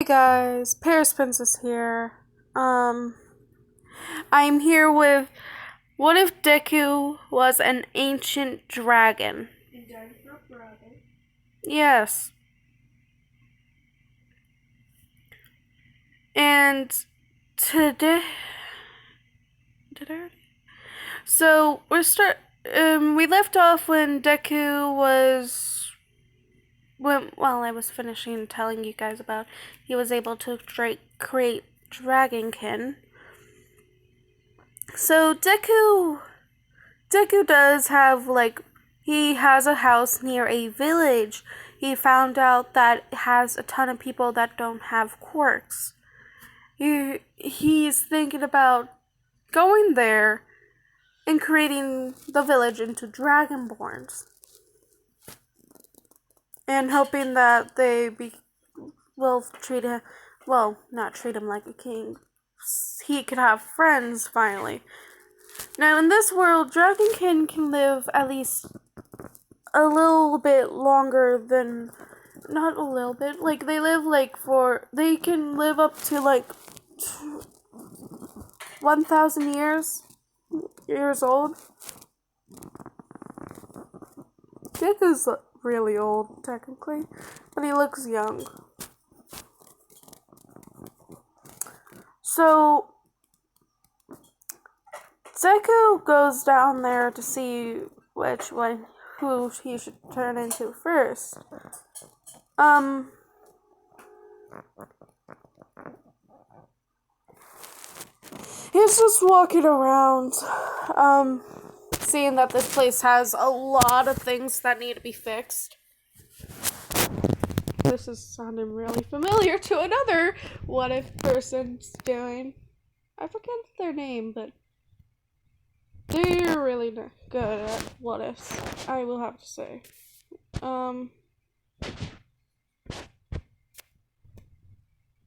Hey guys, Paris Princess here. I'm here with what if Deku was an ancient dragon? Yes. And today did I already? So we left off when Deku was I was finishing telling you guys about he was able to create Dragonkin. So Deku does have he has a house near a village. He found out that it has a ton of people that don't have quirks. He's thinking about going there and creating the village into Dragonborns. And hoping that will treat him not treat him like a king. He could have friends finally. Now, in this world, Dragonkin can live at least a little bit longer than. Not a little bit. They can live up to 1,000 years old. Deku's really old, technically, but he looks young. So, Deku goes down there to see who he should turn into first. He's just walking around, seeing that this place has a lot of things that need to be fixed. This is sounding really familiar to another what if person's doing. I forget their name, but they're really good at what ifs, I will have to say.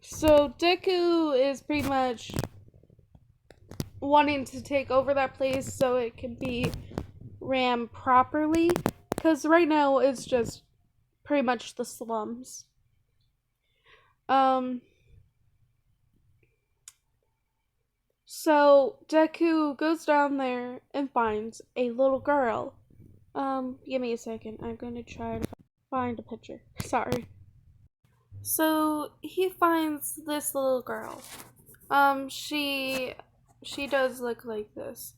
So Deku is pretty much wanting to take over that place so it can be ran properly, because right now it's just pretty much the slums. So Deku goes down there and finds a little girl. Give me a second. I'm going to try to find a picture. Sorry. So he finds this little girl. She does look like this,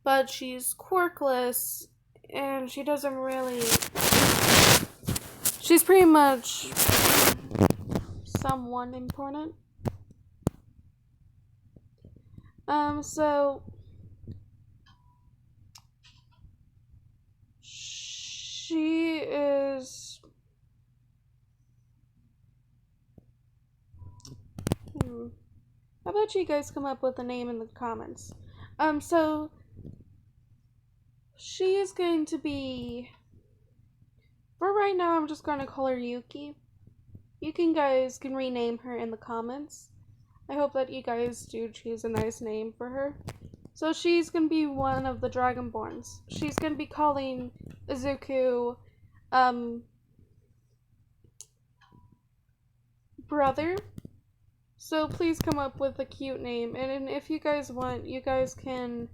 but she's quirkless, and she doesn't really. She's pretty much someone important. So she is. How about you guys come up with a name in the comments? So she is going to be. For right now, I'm just going to call her Yuki. You guys can rename her in the comments. I hope that you guys do choose a nice name for her. So she's going to be one of the Dragonborns. She's going to be calling Izuku, brother. So please come up with a cute name. And if you guys want, you guys can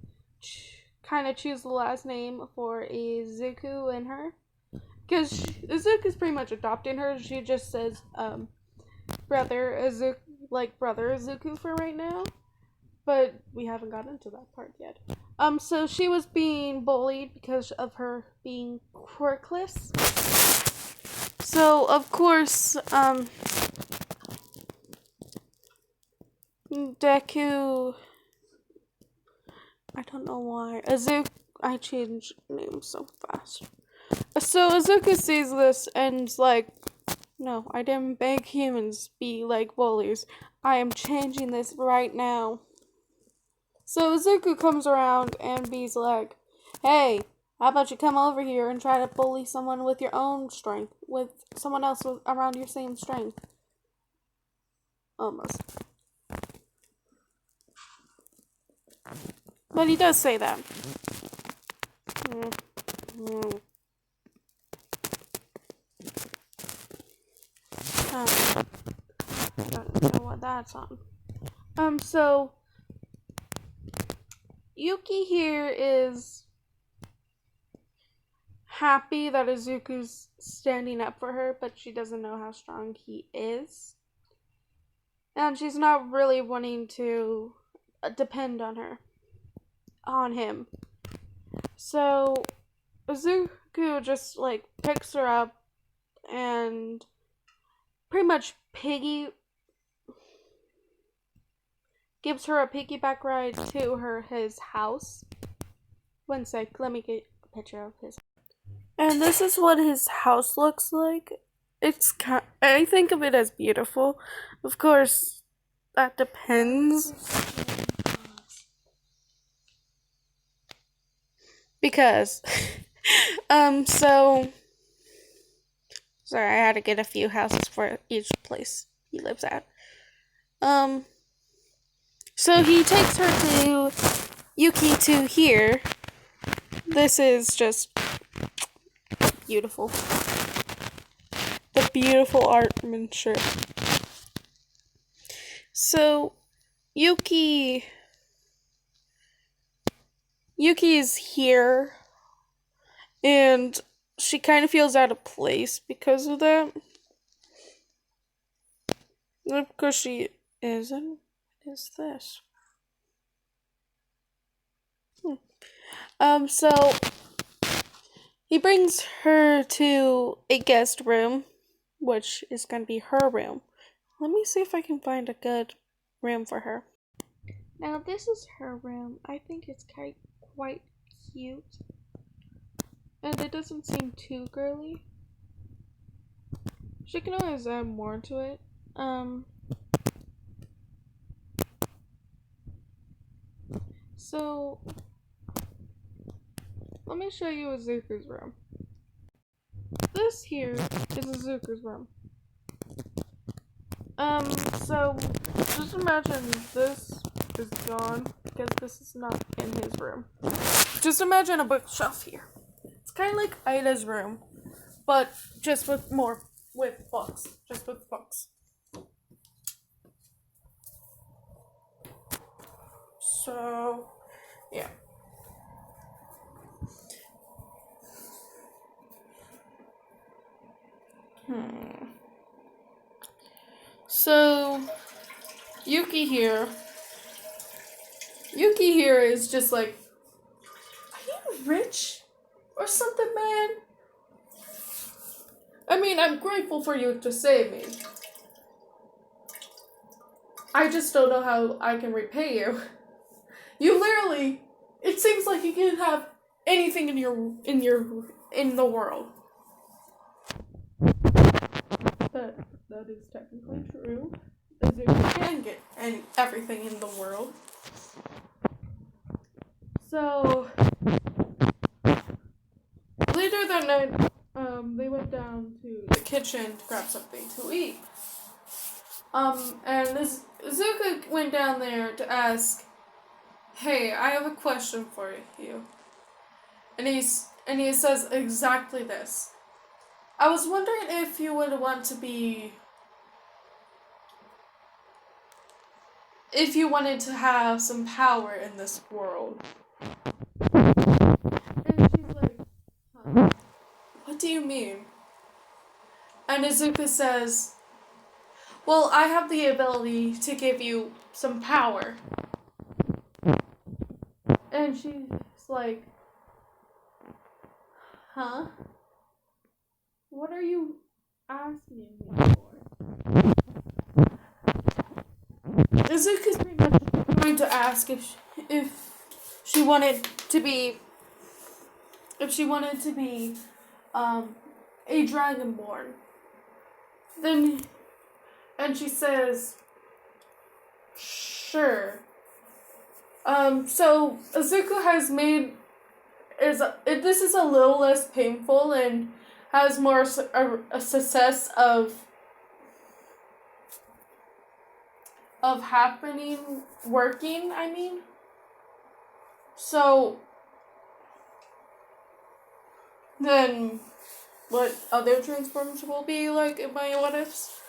kind of choose the last name for Izuku and her. Because Izuku's pretty much adopting her. She just says, brother Izuku for right now. But we haven't gotten into that part yet. So she was being bullied because of her being quirkless. So, of course, Deku, I don't know why, I changed names so fast. So Izuku sees this and is like, no, I didn't make humans be like bullies. I am changing this right now. So Izuku comes around and be's like, hey, how about you come over here and try to bully someone with your own strength, with someone else around your same strength. Almost. But he does say that. don't know what that's on. So Yuki here is happy that Izuku's standing up for her, but she doesn't know how strong he is. And she's not really wanting to depend on him. So Izuku just like picks her up and pretty much gives her a piggyback ride to his house. One sec, let me get a picture of his. And this is what his house looks like. I think of it as beautiful. Of course, that depends. Because, so, sorry, I had to get a few houses for each place he lives at. So he takes her to Yuki to here. This is just beautiful. The beautiful artmanship. So, Yuki is here, and she kind of feels out of place because of that. Of course she isn't. What is this? So he brings her to a guest room, which is gonna be her room. Let me see if I can find a good room for her. Now this is her room. I think it's quite cute. And it doesn't seem too girly. She can always add more to it. So let me show you Izuku's room. This here is Izuku's room. So just imagine this is gone because this is not in his room. Just imagine a bookshelf here. It's kind of like Ida's room, but just with books. Just with books. So, yeah. So, Yuki here is just like, are you rich or something, man? I mean, I'm grateful for you to save me. I just don't know how I can repay you. You literally, it seems like you can have anything in the world. But that is technically true. As you can get everything in the world. So later that night, they went down to the kitchen to grab something to eat. And Izuku went down there to ask, "Hey, I have a question for you." And he says exactly this. I was wondering if you would want to be, if you wanted to have some power in this world. And she's like, huh? What do you mean? And Izuku says, well, I have the ability to give you some power. And she's like, huh? What are you asking me for? Izuku's pretty much going to ask if she wanted to be a dragonborn. And she says, sure. So Izuku has made this is a little less painful and has more a success of working, I mean. So then what other transforms will be like in my what ifs?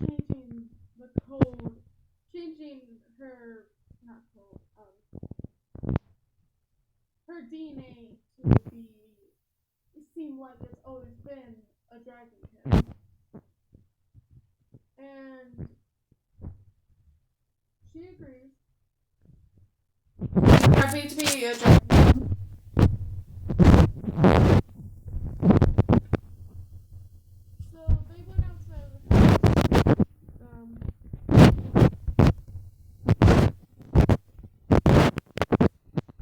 changing the code, changing her, not code, her DNA to be, it seemed like it's always been a dragon kid. And she agrees. Happy to be a dragon. So they went outside of the house.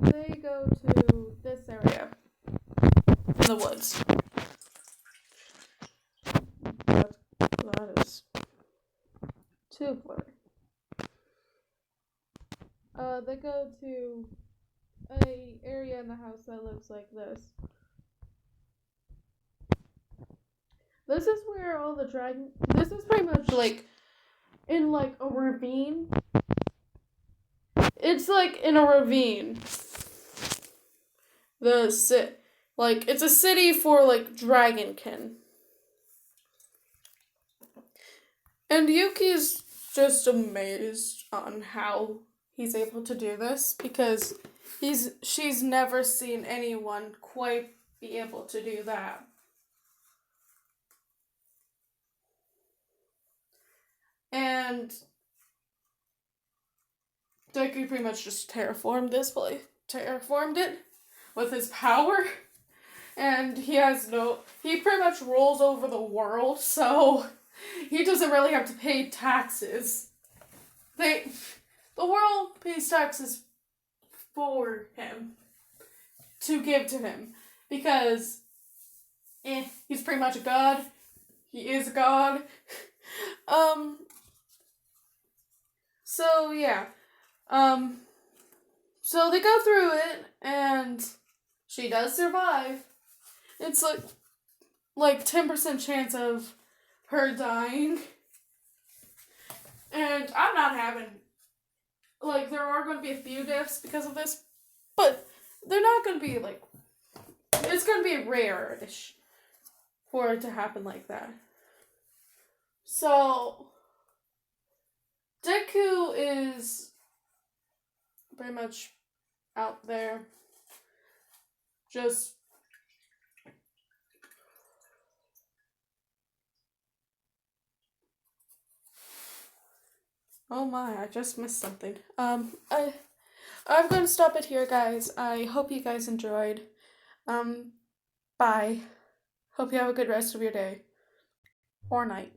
They go to this area in the woods. That is too blurry. They go to a area in the house that looks like this. This is where all the dragon. This is pretty much like in like a ravine. It's like in a ravine. Like it's a city for like dragonkin. And Yuki's just amazed on how he's able to do this because she's never seen anyone quite be able to do that. And Deku pretty much just terraformed it with his power. And he pretty much rolls over the world, so he doesn't really have to pay taxes. The world pays taxes for him to give to him because he's pretty much a god. He is a god. So yeah. So they go through it and she does survive. It's like 10% chance of her dying. And I'm not having, like, there are going to be a few deaths because of this, but they're not going to be, like, it's going to be rare-ish for it to happen like that. So, Deku is pretty much out there, just oh my, I just missed something. I'm going to stop it here, guys. I hope you guys enjoyed. Bye. Hope you have a good rest of your day. Or night.